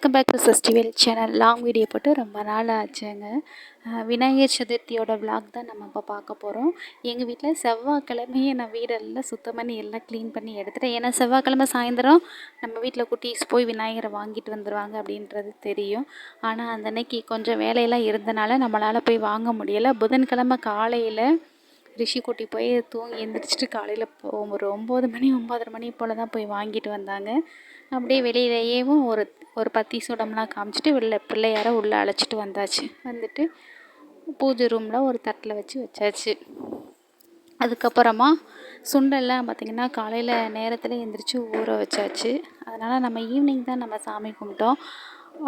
Welcome back to festival channel. Long video போட்டு ரொம்ப நாள் ஆச்சுங்க. விநாயகர் சதுர்த்தியோட விலாக் தான் நம்ம இப்போ பார்க்க போகிறோம். எங்கள் வீட்டில் செவ்வாய்க்கிழமையே நான் வீடெல்லாம் சுத்தம் பண்ணி எல்லாம் க்ளீன் பண்ணி எடுத்துட்டேன். ஏன்னா செவ்வாய்க்கிழமை சாயந்தரம் நம்ம வீட்டில் குட்டீஸ் போய் விநாயகரை வாங்கிட்டு வந்துடுவாங்க அப்படின்றது தெரியும். ஆனால் அந்த அன்னைக்கு கொஞ்சம் வேலையெல்லாம் இருந்தனால நம்மளால் போய் வாங்க முடியலை. புதன்கிழமை காலையில் ரிஷி குட்டி போய் தூங்கி எழுந்திரிச்சிட்டு காலையில் ஒரு 9 மணி 9:30 மணி போல் தான் போய் வாங்கிட்டு வந்தாங்க. அப்படியே வெளியிலேயும் ஒரு பத்தி சுடம்லாம் காமிச்சிட்டு பிள்ளையார உள்ளே அழைச்சிட்டு வந்தாச்சு. வந்துட்டு பூஜை ரூமில் ஒரு தட்டில் வச்சாச்சு. அதுக்கப்புறமா சுண்டெல்லாம் பார்த்திங்கன்னா காலையில் நேரத்தில் எழுந்திரிச்சு ஊற வச்சாச்சு. அதனால் நம்ம ஈவினிங் தான் நம்ம சாமி கும்பிட்டோம்.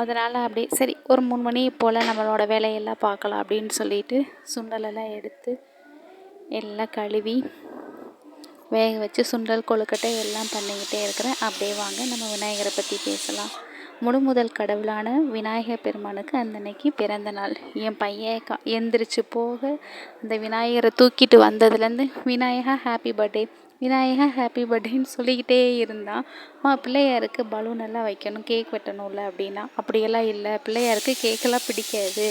அதனால் அப்படியே சரி ஒரு 3 மணி போல் நம்மளோட வேலையெல்லாம் பார்க்கலாம் அப்படின்னு சொல்லிட்டு சுண்டலெல்லாம் எடுத்து எல்லாம் கழுவி வேக வச்சு சுண்டல் கொழுக்கட்டை எல்லாம் பண்ணிக்கிட்டே இருக்கிறேன். அப்படியே வாங்க நம்ம விநாயகரை பற்றி பேசலாம். முதல் கடவுளான விநாயகர் பெருமானுக்கு அன்னைக்கு பிறந்த நாள். என் பையன் எந்திரிச்சு போக அந்த விநாயகரை தூக்கிட்டு வந்ததுலேருந்து Vinayaka happy birthday, Vinayaka happy பர்த்டேன்னு சொல்லிக்கிட்டே இருந்தான். பிள்ளையாருக்கு பலூன் எல்லாம் வைக்கணும், கேக் வெட்டணும்ல அப்படின்னா. அப்படியெல்லாம் இல்லை, பிள்ளையாருக்கு கேக்கெல்லாம் பிடிக்காது,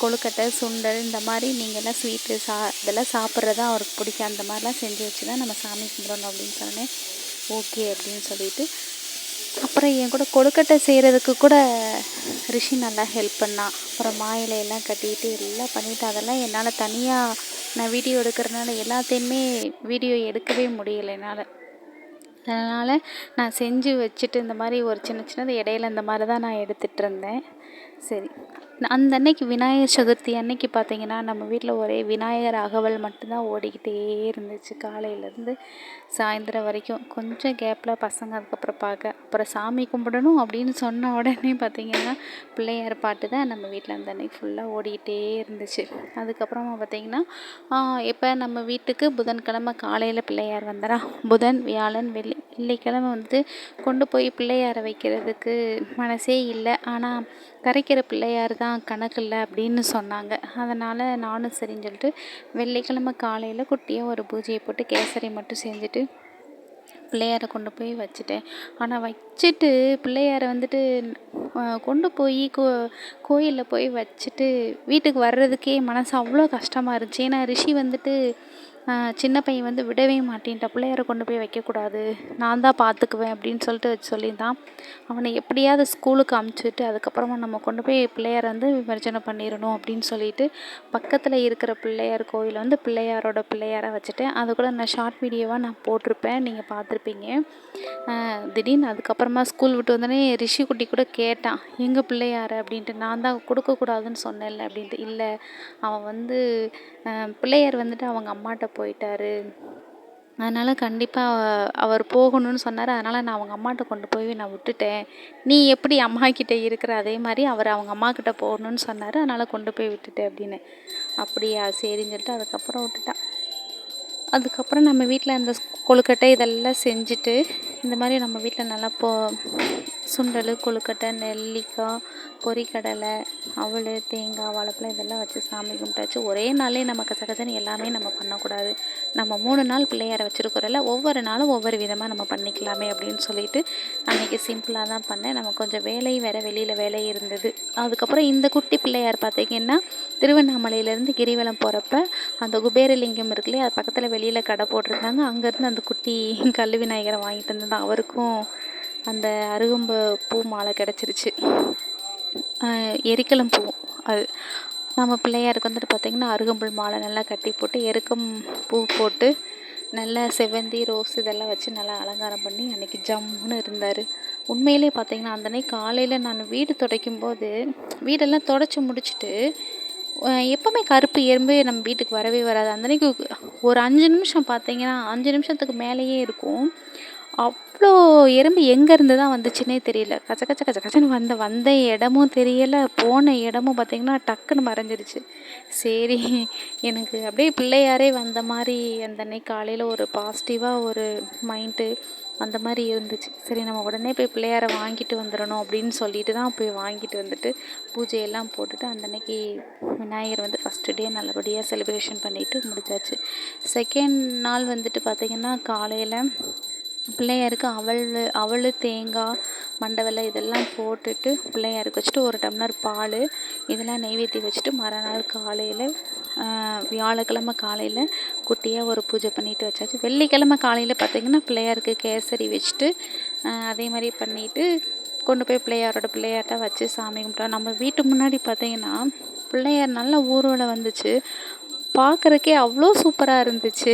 கொழுக்கட்டை சுண்டல் இந்த மாதிரி நீங்கள்லாம் ஸ்வீட்டு இதெல்லாம் சாப்பிட்றதா அவருக்கு பிடிக்கும், அந்த மாதிரிலாம் செஞ்சு வச்சு தான் நம்ம சாமி கும்பிடணும் அப்படின்னு சொன்னேன். ஓகே அப்படின்னு சொல்லிட்டு அப்புறம் என் கூட கொழுக்கட்டை செய்கிறதுக்கு கூட ரிஷி நல்லா ஹெல்ப் பண்ணான். அப்புறம் மாயிலையெல்லாம் கட்டிட்டு எல்லாம் பண்ணிவிட்டு அதெல்லாம் என்னால் தனியாக நான் வீடியோ எடுக்கிறதுனால எல்லாத்தையுமே வீடியோ எடுக்கவே முடியலை என்னால். அதனால் நான் செஞ்சு வச்சுட்டு இந்த மாதிரி ஒரு சின்னது இடையில இந்த மாதிரி தான் நான் எடுத்துகிட்டு இருந்தேன். சரி, அந்த அன்னைக்கு விநாயகர் சதுர்த்தி அன்னைக்கு பார்த்திங்கன்னா நம்ம வீட்டில் ஒரே விநாயகர் அகவல் மட்டும்தான் ஓடிக்கிட்டே இருந்துச்சு. காலையிலேருந்து சாயந்தரம் வரைக்கும். கொஞ்சம் கேப்பில் பசங்க அதுக்கப்புறம் அப்புறம் சாமி கும்பிடணும் அப்படின்னு சொன்ன உடனே பார்த்திங்கன்னா பிள்ளையார் பாட்டு தான் நம்ம வீட்டில் அந்த அன்னைக்கு ஃபுல்லாக ஓடிக்கிட்டே இருந்துச்சு. அதுக்கப்புறமா பார்த்திங்கன்னா இப்போ நம்ம வீட்டுக்கு புதன்கிழமை காலையில் பிள்ளையார் வந்தாரா. புதன் வியாழன் வெள்ளிக்கிழமை கொண்டு போய் பிள்ளையாரை வைக்கிறதுக்கு மனசே இல்லை. ஆனால் கரைக்கிற பிள்ளையார் தான் கணக்கு இல்லை அப்படின்னு சொன்னாங்க. அதனால் நானும் சரின்னு சொல்லிட்டு வெள்ளிக்கிழமை காலையில் குட்டியாக ஒரு பூஜையை போட்டு கேசரி மட்டும் செஞ்சுட்டு பிள்ளையாரை கொண்டு போய் வச்சுட்டேன். ஆனால் வச்சுட்டு பிள்ளையாரை கொண்டு போய் கோயிலில் போய் வச்சுட்டு வீட்டுக்கு வர்றதுக்கே மனசு அவ்வளோ கஷ்டமாக இருந்துச்சு. ஏன்னா ரிஷி சின்ன பையன் விடவே மாட்டேன்ட்டா. பிள்ளையாரை கொண்டு போய் வைக்கக்கூடாது, நான் தான் பார்த்துக்குவேன் அப்படின்னு சொல்லியிருந்தான். அவனை எப்படியாவது ஸ்கூலுக்கு அமுச்சுட்டு அதுக்கப்புறமா நம்ம கொண்டு போய் பிள்ளையாரை விமர்சனம் பண்ணிடணும் அப்படின்னு சொல்லிட்டு பக்கத்தில் இருக்கிற பிள்ளையார் கோயிலில் பிள்ளையாரோட பிள்ளையாரை வச்சுட்டேன். அது கூட நான் ஷார்ட் வீடியோவாக நான் போட்டிருப்பேன், நீங்கள் பார்த்துருப்பீங்க. திடீர்னு அதுக்கப்புறமா ஸ்கூல் விட்டு வந்தோடனே ரிஷி குட்டி கூட கேட்டான் எங்கள் பிள்ளையார் அப்படின்ட்டு. நான் தான் கொடுக்கக்கூடாதுன்னு சொன்னேன்ல அப்படின்ட்டு. இல்லை, அவன் பிள்ளையார் அவங்க அம்மாட்ட போயிட்டாரு, அதனால் கண்டிப்பாக அவர் போகணும்னு சொன்னார். அதனால் நான் அவங்க அம்மாட்ட கொண்டு போய் நான் விட்டுட்டேன். நீ எப்படி அம்மாக்கிட்ட இருக்கிற அதே மாதிரி அவர் அவங்க அம்மாக்கிட்ட போகணுன்னு சொன்னார், அதனால் கொண்டு போய் விட்டுட்டேன் அப்படின்னு. அப்படியா சரின்னு சொல்லிட்டு அதுக்கப்புறம் விட்டுட்டான். அதுக்கப்புறம் நம்ம வீட்டில் அந்த கொழுக்கட்டை இதெல்லாம் செஞ்சுட்டு இந்த மாதிரி நம்ம வீட்டில் நல்லா சுண்டல் கொழுக்கட்டை நெல்லிக்காய் பொரிக்கடலை அவல் தேங்காய் வாழைப்பழம் இதெல்லாம் வச்சு சாமி கும்பிட்டாச்சு. ஒரே நாளே நம்ம கசகசன்னு எல்லாமே நம்ம பண்ணக்கூடாது. நம்ம 3 நாள் பிள்ளையாரை வச்சுருக்கிறோம்ல, ஒவ்வொரு நாளும் ஒவ்வொரு விதமாக நம்ம பண்ணிக்கலாமே அப்படின்னு சொல்லிட்டு அன்றைக்கி சிம்பிளாக தான் பண்ணேன். நம்ம கொஞ்சம் வேலையும் வேறு வெளியில் வேலை இருந்தது. அதுக்கப்புறம் இந்த குட்டி பிள்ளையார் பார்த்திங்கன்னா திருவண்ணாமலையிலேருந்து கிரிவலம் போகிறப்ப அந்த குபேரலிங்கம் இருக்குல்லையே, அது பக்கத்தில் வெளியில் கடை போட்டிருந்தாங்க. அங்கேருந்து அந்த குட்டி கல் விநாயகரை வாங்கிட்டு வந்திருந்தேன். அவருக்கும் அந்த அருகம்பு பூ மாலை கிடச்சிருச்சு, எரிக்கலம் பூ. அது நம்ம பிள்ளையாருக்கு பார்த்திங்கன்னா அருகம்புல் மாலை நல்லா கட்டி போட்டு எருக்கம் பூ போட்டு நல்லா செவ்வந்தி ரோஸ் இதெல்லாம் வச்சு நல்லா அலங்காரம் பண்ணி அன்றைக்கி ஜம்முன்னு இருந்தார். உண்மையிலே பார்த்திங்கன்னா அந்த அன்றைக்கி காலையில் நான் வீடு துடைக்கும் போது வீடெல்லாம் துடைச்சி முடிச்சுட்டு எப்போவுமே கருப்பு எறும்பு நம்ம வீட்டுக்கு வரவே வராது. அந்த அன்றைக்கி ஒரு 5 நிமிஷம் பார்த்திங்கன்னா 5 நிமிஷத்துக்கு மேலேயே இருக்கும். அவ்வளோ எறும்பு எங்கேருந்து தான் வந்துச்சுன்னே தெரியல. கச்ச கச்ச கச்ச கச்சன்னு வந்த இடமும் தெரியலை, போன இடமும் பார்த்திங்கன்னா டக்குன்னு மறைஞ்சிருச்சு. சரி, எனக்கு அப்படியே பிள்ளையாரே வந்த மாதிரி அந்த அன்னைக்கு காலையில் ஒரு பாசிட்டிவாக ஒரு மைண்டு அந்த மாதிரி இருந்துச்சு. சரி, நம்ம உடனே போய் பிள்ளையாரை வாங்கிட்டு வந்துடணும் அப்படின்னு சொல்லிட்டு தான் போய் வாங்கிட்டு வந்துட்டு பூஜையெல்லாம் போட்டுட்டு அந்த அன்னைக்கு விநாயகர் ஃபஸ்ட்டு டே நல்லபடியாக செலிப்ரேஷன் பண்ணிவிட்டு முடிச்சாச்சு. செகண்ட் நாள் பார்த்திங்கன்னா காலையில் பிள்ளையாருக்கு அவல் தேங்காய் மண்டை இதெல்லாம் போட்டுட்டு பிள்ளையாருக்கு வச்சுட்டு ஒரு டம்ளர் பால் இதெல்லாம் நெய்வேத்தி வச்சுட்டு மறுநாள் காலையில் வியாழக்கிழமை காலையில் குட்டியாக ஒரு பூஜை பண்ணிட்டு வச்சாச்சு. வெள்ளிக்கிழமை காலையில் பார்த்திங்கன்னா பிள்ளையாருக்கு கேசரி வச்சுட்டு அதே மாதிரி பண்ணிவிட்டு கொண்டு போய் பிள்ளையார்ட்ட வச்சு சாமி கும்பிட்டோம். நம்ம வீட்டு முன்னாடி பார்த்திங்கன்னா பிள்ளையார் நல்ல ஊர்வலம் வந்துச்சு. பார்க்குறக்கே அவ்வளோ சூப்பராக இருந்துச்சு.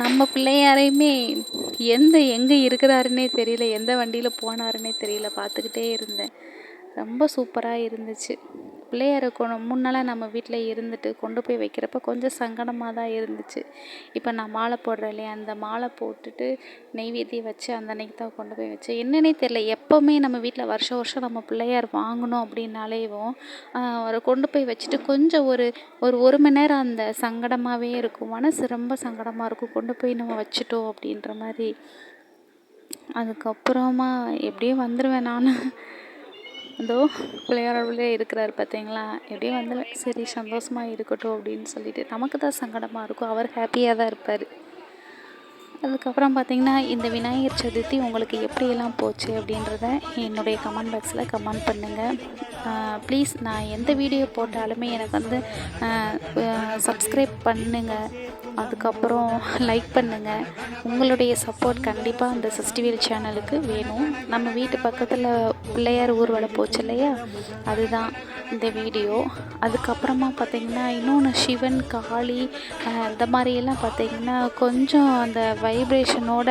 நம்ம பிள்ளையாரையுமே எங்கே இருக்கிறாருன்னே தெரியல, எந்த வண்டியில் போனாருன்னே தெரியல, பார்த்துக்கிட்டே இருந்தேன். ரொம்ப சூப்பராக இருந்துச்சு. பிள்ளையாரை 3 நாளாக நம்ம வீட்டில் இருந்துட்டு கொண்டு போய் வைக்கிறப்ப கொஞ்சம் சங்கடமாக தான் இருந்துச்சு. இப்போ நான் மாலை போடுறேன் இல்லையா, அந்த மாலை போட்டுட்டு நெய்வேத்தியம் வச்சு அந்த அன்னைக்கு தான் கொண்டு போய் வச்சேன். என்னன்னே தெரியல, எப்போவுமே நம்ம வீட்டில் வருஷம் நம்ம பிள்ளையார் வாங்கணும் அப்படின்னாலேவும் அவரை கொண்டு போய் வச்சுட்டு கொஞ்சம் ஒரு மணி நேரம் அந்த சங்கடமாகவே இருக்கும். மனசு ரொம்ப சங்கடமாக இருக்கும், கொண்டு போய் நம்ம வச்சுட்டோம் அப்படின்ற மாதிரி. அதுக்கப்புறமா எப்படியோ வந்துடுவேன் நான். அதோ பிள்ளையாரோடே இருக்கிறார் பார்த்தீங்களா, எப்படியோ வந்துடுவேன். சரி சந்தோஷமாக இருக்கட்டும் அப்படின்னு சொல்லிட்டு நமக்கு தான் சங்கடமாக இருக்கும், அவர் ஹாப்பியாக தான் இருப்பார். அதுக்கப்புறம் பார்த்திங்கன்னா இந்த விநாயகர் சதுர்த்தி உங்களுக்கு எப்படியெல்லாம் போச்சு அப்படின்றத என்னுடைய கமெண்ட் பாக்ஸில் கமெண்ட் பண்ணுங்கள். ப்ளீஸ் நான் எந்த வீடியோ போட்டாலுமே எனக்கு சப்ஸ்கிரைப் பண்ணுங்கள், அதுக்கப்புறம் லைக் பண்ணுங்கள். உங்களுடைய சப்போர்ட் கண்டிப்பாக அந்த சஷ்டிவேல் சேனலுக்கு வேணும். நம்ம வீட்டு பக்கத்தில் பிள்ளையார் ஊர்வலம் போச்சு இல்லையா, அதுதான் இந்த வீடியோ. அதுக்கப்புறமா பார்த்திங்கன்னா இன்னொன்று சிவன் காளி இந்த மாதிரியெல்லாம் பார்த்திங்கன்னா கொஞ்சம் அந்த வைப்ரேஷனோட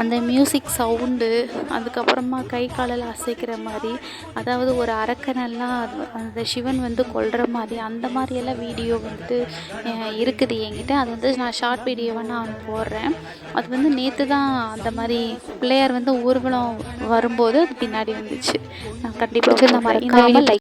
அந்த மியூசிக் சவுண்டு, அதுக்கப்புறமா கை காலில் அசைக்கிற மாதிரி, அதாவது ஒரு அரக்கனெல்லாம் அந்த சிவன் கொல்கிற மாதிரி அந்த மாதிரியெல்லாம் வீடியோ இருக்குது என்கிட்ட. அது நான் ஷார்ட் வீடியோவாக நான் போடுறேன். அது நேற்று தான் அந்த மாதிரி பிள்ளையார் ஊர்வலம் வரும்போது அது பின்னாடி வந்துச்சு. நான் கண்டிப்பாக இந்த மாதிரி